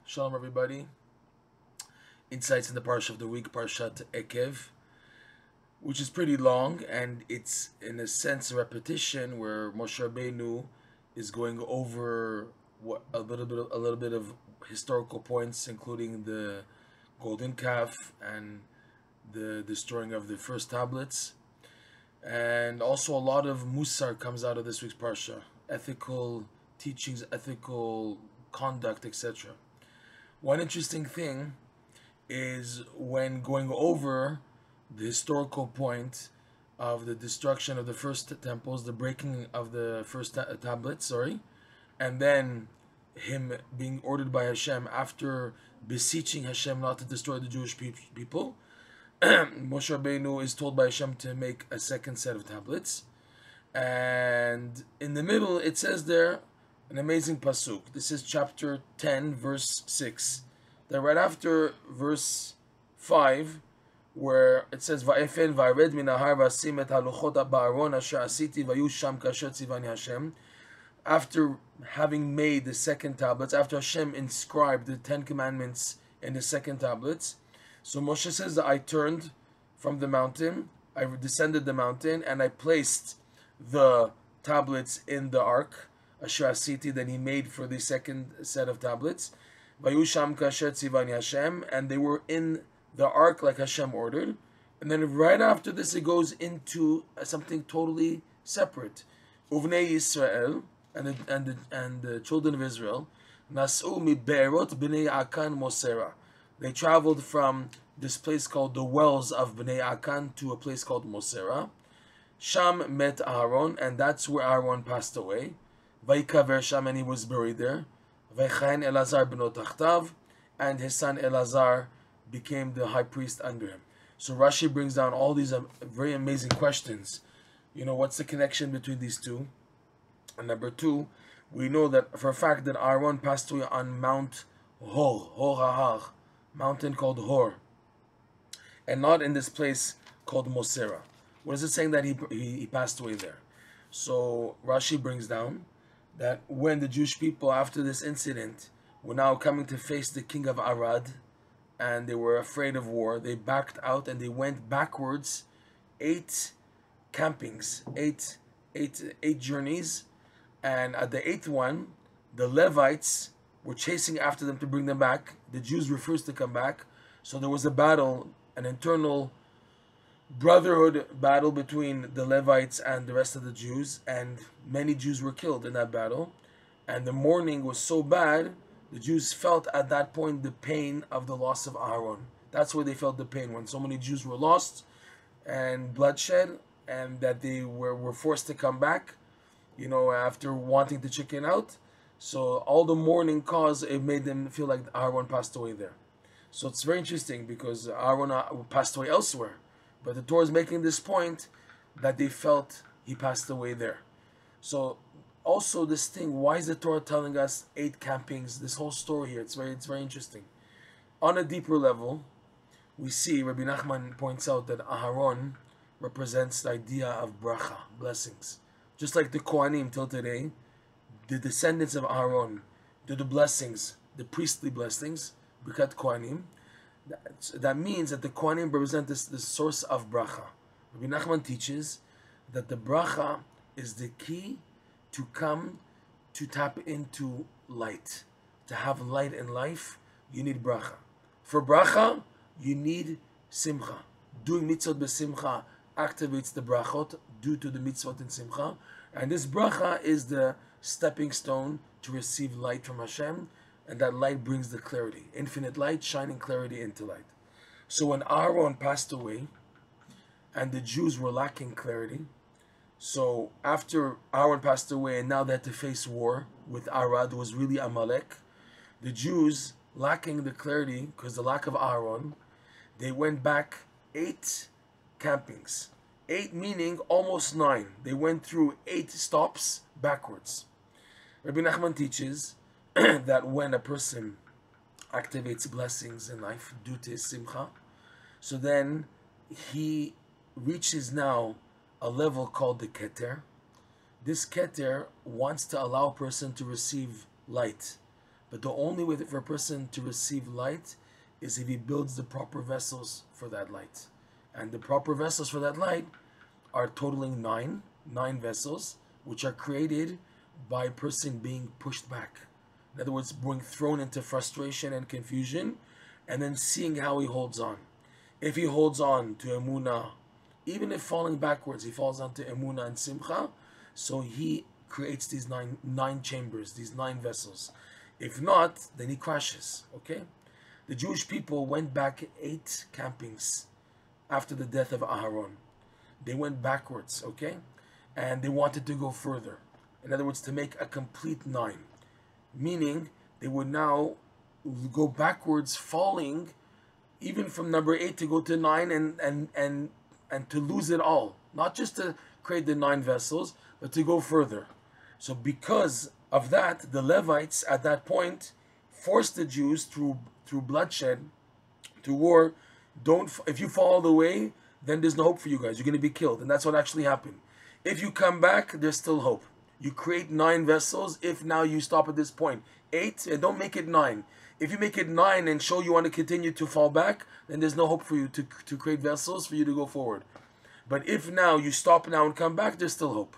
Shalom, everybody. Insights in the Parsha of the week, Parshat Eikev, which is pretty long, and it's in a sense a repetition where Moshe Rabbeinu is going over a little bit of historical points, including the golden calf and the destroying of the first tablets, and also a lot of musar comes out of this week's parsha, ethical teachings, ethical conduct, etc. One interesting thing is when going over the historical point of the destruction of the first temples, the breaking of the first tablets, and then him being ordered by Hashem after beseeching Hashem not to destroy the Jewish people. Moshe Rabbeinu is told by Hashem to make a second set of tablets, and in the middle it says there an amazing pasuk. This is chapter 10, verse 6. That right after verse 5, where it says Va'efen va'ared min ahar v'asim et haluchot ba'aron asher asiti v'ayu sham kasher tzivani Hashem. After having made the second tablets, after Hashem inscribed the 10 commandments in the second tablets, so Moshe says that I turned from the mountain, I descended the mountain, and I placed the tablets in the ark, asher asiti, that he made for the second set of tablets. Vayusham kasher tzivani Hashem, and they were in the ark like Hashem ordered. And then right after this, it goes into something totally separate. Uvnei Yisrael and the children of Israel, nasu mi be'erot bnei Akan Mosera. They traveled from this place called the wells of Bnei Akan to a place called Mosera. Sham met Aharon, and that's where Aharon passed away. Vayikaver Sham, and he was buried there. V'chein Elazar b'no tachtav, and his son Elazar became the high priest under him. So Rashi brings down all these very amazing questions. What's the connection between these two? And number two, we know that for a fact that Aaron passed away on Mount Hor, Hor, mountain called Hor, and not in this place called Mosera. What is it saying that he passed away there? So Rashi brings down that when the Jewish people, after this incident, were now coming to face the king of Arad, and they were afraid of war, they backed out and they went backwards 8 campings, eight journeys, and at the 8th one, the Levites were chasing after them to bring them back. The Jews refused to come back, so there was a battle, an internal brotherhood battle between the Levites and the rest of the Jews, and many Jews were killed in that battle. And the mourning was so bad, the Jews felt at that point the pain of the loss of Aharon. That's where they felt the pain, when so many Jews were lost and bloodshed, and that they were forced to come back, after wanting to chicken out. So all the mourning caused, it made them feel like Aharon passed away there. So it's very interesting because Aharon passed away elsewhere, but the Torah is making this point that they felt he passed away there. So also this thing, why is the Torah telling us 8 campings? This whole story here, it's very interesting. On a deeper level, we see Rabbi Nachman points out that Aharon represents the idea of bracha, blessings. Just like the Kohanim till today, the descendants of Aharon do the blessings, the priestly blessings, Birkat Kohanim. That means that the Kohanim represent the source of bracha. Rabbi Nachman teaches that the bracha is the key to come to tap into light. To have light in life, you need bracha. For bracha, you need simcha. Doing mitzvot besimcha activates the brachot due to the mitzvot in simcha. And this bracha is the stepping stone to receive light from Hashem, and that light brings the clarity. Infinite light, shining clarity into light. So when Aharon passed away, and the Jews were lacking clarity, so after Aharon passed away, and now they had to face war with Arad, who was really Amalek, the Jews, lacking the clarity, because the lack of Aharon, they went back 8 campings. 8 meaning almost 9. They went through 8 stops backwards. Rabbi Nachman teaches that when a person activates blessings in life due to his simcha, so then he reaches now a level called the keter. This keter wants to allow a person to receive light. But the only way for a person to receive light is if he builds the proper vessels for that light. And the proper vessels for that light are totaling nine vessels, which are created by a person being pushed back. In other words, being thrown into frustration and confusion, and then seeing how he holds on. If he holds on to Emunah, even if falling backwards, he falls onto Emunah and Simcha, so he creates these nine chambers, these 9 vessels. If not, then he crashes, okay? The Jewish people went back 8 campings after the death of Aharon. They went backwards, okay? And they wanted to go further. In other words, to make a complete 9. Meaning, they would now go backwards, falling even from number 8 to go to 9 and to lose it all. Not just to create the 9 vessels, but to go further. So because of that, the Levites at that point forced the Jews through bloodshed, to war. If you fall all the way, then there's no hope for you guys. You're going to be killed. And that's what actually happened. If you come back, there's still hope. You create 9 vessels. If now you stop at this point, 8, and don't make it 9. If you make it 9 and show you want to continue to fall back, then there's no hope for you to create vessels for you to go forward. But if now you stop now and come back, there's still hope.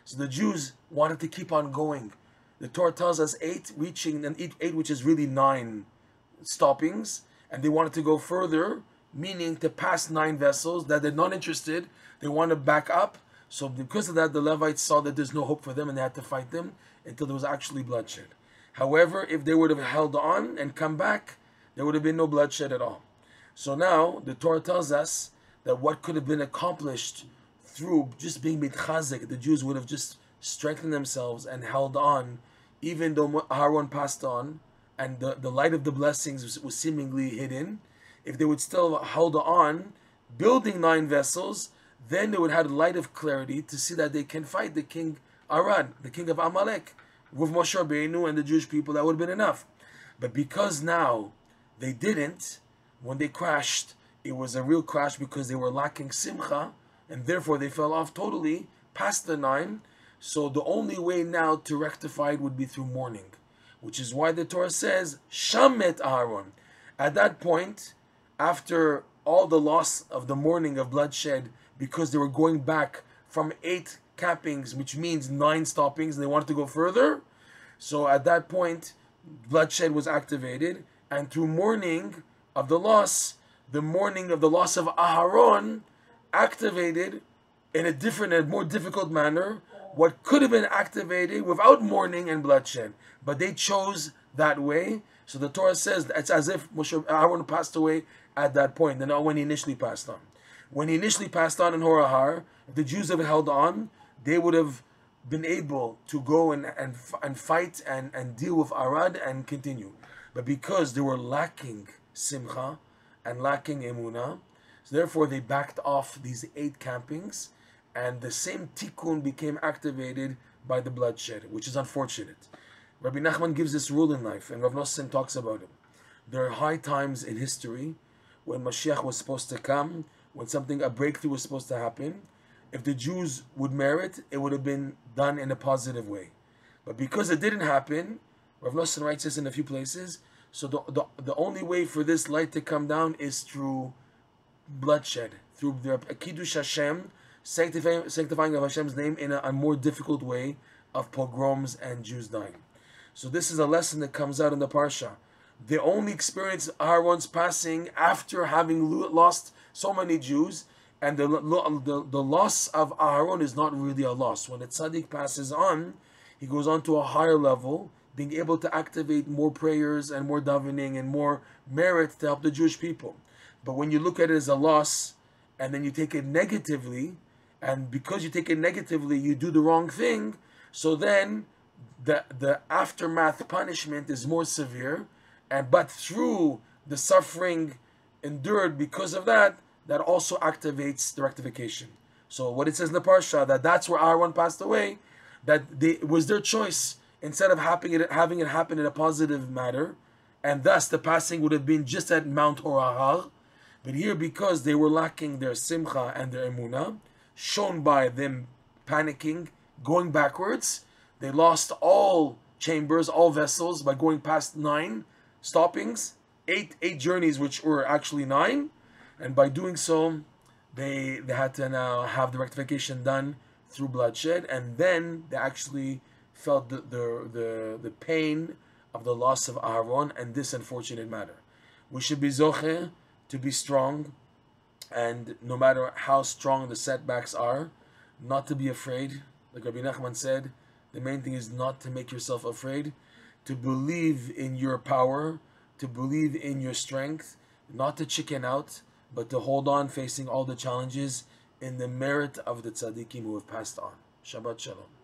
So the Jews wanted to keep on going. The Torah tells us 8 reaching, and 8 which is really 9 stoppings, and they wanted to go further, meaning to pass 9 vessels that they're not interested. They want to back up. So because of that, the Levites saw that there's no hope for them, and they had to fight them until there was actually bloodshed. However, if they would have held on and come back, there would have been no bloodshed at all. So now the Torah tells us that what could have been accomplished through just being mitchazik, the Jews would have just strengthened themselves and held on, even though Aharon passed on and the light of the blessings was seemingly hidden. If they would still hold on, building 9 vessels, then they would have the light of clarity to see that they can fight the king Arad, the king of Amalek, with Moshe Rabbeinu and the Jewish people. That would have been enough. But because now they didn't, when they crashed, it was a real crash because they were lacking simcha, and therefore they fell off totally past the 9. So the only way now to rectify it would be through mourning, which is why the Torah says, Shamet Aharon. At that point, after all the loss of the mourning of bloodshed, because they were going back from 8 campings, which means 9 stoppings, and they wanted to go further. So at that point, bloodshed was activated, and through mourning of the loss of Aharon activated in a more difficult manner what could have been activated without mourning and bloodshed. But they chose that way. So the Torah says it's as if Aharon passed away at that point, and not when he initially passed on. When he initially passed on in Horahar, if the Jews had held on, they would have been able to go and fight and deal with Arad and continue. But because they were lacking simcha and lacking emunah, so therefore they backed off these 8 campings, and the same tikkun became activated by the bloodshed, which is unfortunate. Rabbi Nachman gives this rule in life, and Rav Nosson talks about it. There are high times in history when Mashiach was supposed to come, when a breakthrough was supposed to happen. If the Jews would merit, it would have been done in a positive way. But because it didn't happen, Rav Nosson writes this in a few places, so the only way for this light to come down is through bloodshed, through the Kiddush Hashem, sanctifying of Hashem's name in a more difficult way of pogroms and Jews dying. So this is a lesson that comes out in the Parsha. They only experience Aharon's passing after having lost so many Jews, and the loss of Aharon is not really a loss. When the tzaddik passes on, he goes on to a higher level, being able to activate more prayers and more davening and more merit to help the Jewish people. But when you look at it as a loss, and then you take it negatively, and because you take it negatively, you do the wrong thing, so then the aftermath punishment is more severe, but through the suffering endured because of that, that also activates the rectification. So what it says in the Parsha, that's where Aharon passed away, that it was their choice, instead of having it happen in a positive matter, and thus the passing would have been just at Mount Horahar. But here, because they were lacking their simcha and their emunah, shown by them panicking, going backwards, they lost all chambers, all vessels, by going past 9 stoppings, eight journeys, which were actually 9, and by doing so, they had to now have the rectification done through bloodshed, and then they actually felt the pain of the loss of Aharon and this unfortunate matter. We should be zoche to be strong, and no matter how strong the setbacks are, not to be afraid. Like Rabbi Nachman said, the main thing is not to make yourself afraid, to believe in your power, to believe in your strength, not to chicken out, but to hold on facing all the challenges in the merit of the tzaddikim who have passed on. Shabbat Shalom.